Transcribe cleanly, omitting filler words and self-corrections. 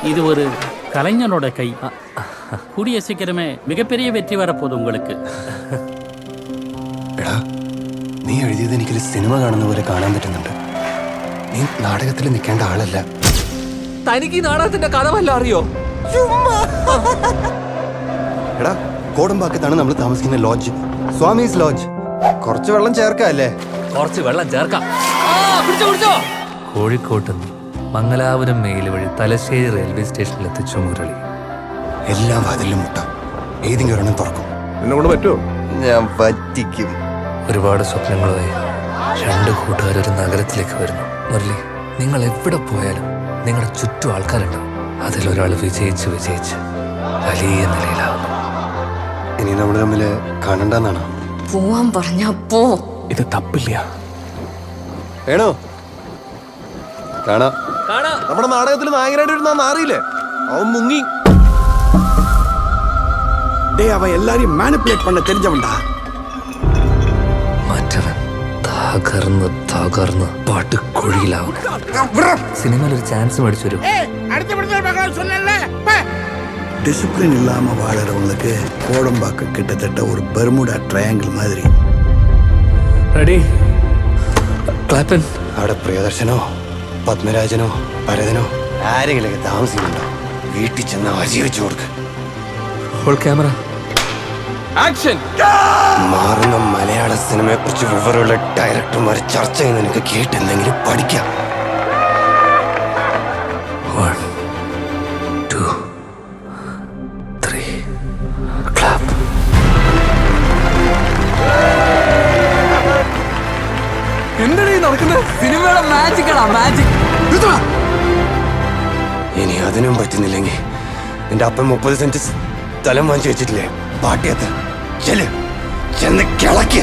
இது ஒரு கலைஞனோட கை. கூடிய சீக்கிரமே மிகப்பெரிய வெற்றி வரப்போகுது உங்களுக்கு. എടാ, നീ എഴുതിയത് എനിക്കൊരു സിനിമ കാണുന്ന പോലെ കാണാൻ പറ്റുന്നുണ്ട്. നീ നാടകത്തിൽ നിൽക്കേണ്ട ആളല്ല. തനിക്ക് ഈ നാടകത്തിന്റെ കഥ വല്ല അറിയോ? എടാ, കോടമ്പാക്കത്താണ് നമ്മൾ താമസിക്കുന്ന ലോഡ്ജ്, സ്വാമീസ് ലോഡ്ജ്. കുറച്ച് വെള്ളം ചേർക്കല്ലേ? കുറച്ച് വെള്ളം ചേർക്കാം. കോഴിക്കോട്ട് മംഗലാപുരം മെയിൽ വഴി തലശ്ശേരി റെയിൽവേ സ്റ്റേഷനിൽ എത്തിച്ചു മുരളി. എല്ലാ വാതിലും മുട്ടാം, ഏതെങ്കിലും ഒരെണ്ണം തുറക്കും. എന്നെ കൊണ്ട് പറ്റുമോ? ഞാൻ പറ്റിക്കും. ഒരുപാട് സ്വപ്നങ്ങളുമായി രണ്ട് കൂട്ടുകാരൊരു നഗരത്തിലേക്ക് വരുന്നു. മുരളി, നിങ്ങൾ എവിടെ പോയാലും നിങ്ങളുടെ ചുറ്റും ആൾക്കാരുണ്ടാവും. അതിലൊരാൾ വിജയിച്ച് വലിയ നിലയിലാവുന്നു. ഇനി നമ്മൾ തമ്മിൽ കാണണ്ടെന്നാണോ? പോവാൻ പറഞ്ഞാ പോ. ഇത് തപ്പില്ല. വേണോ? കാണാം. നമ്മുടെ നാടകത്തിൽ നായകനായിട്ട് ഇരുന്ന അറിയില്ലേ, അവൻ മുങ്ങി. அவ எல்லாரையும் மேனிபுலேட் பண்ண தெரிஞ்சவன்டா. മറ്റവൻ തകർന്ന് പാട്ടുകുഴിയിലാവും. സിനിമയിൽ ഒരു ചാൻസ് മേടിച്ചു വരും. டிசிப்ளின் இல்லாம வாழறவங்களுக்கு கோடம்பாக்கம் கிட்டத்தட்ட ஒரு பெர்முடா ட்ரையாங்கிள் மாதிரி. റെഡി ക്ലാപ്പൻ. അവിടെ പ്രിയദർശനോ പത്മരാജനോ ഭരതനോ ആരെങ്കിലൊക്കെ താമസിക്കുന്നുണ്ടോ? വീട്ടിൽ ചെന്ന് അജി വെച്ചു കൊടുക്ക്. Whole camera action. മാറുന്ന മലയാള സിനിമയെ കുറിച്ച് വിവരമുള്ള ഡയറക്ടർമാരെ ചർച്ച ചെയ്യുന്ന നിനക്ക് കേട്ടെന്തെങ്കിലും പഠിക്കാം. 1 2 3 ക്ലാപ്പ്. എന്താണ് ഈ നടക്കുന്നത്? സിനിമയുടെ മാജിക്കാണ്, മാജിക്. ഇനി അതിനും പറ്റുന്നില്ലെങ്കിൽ നിന്റെ അപ്പൻ 30 സെന്റ് സ്ഥലം വാങ്ങിച്ചു വെച്ചിട്ടില്ലേ? പാട്ടിയത്ത് ചെന്ന് കിളക്ക്.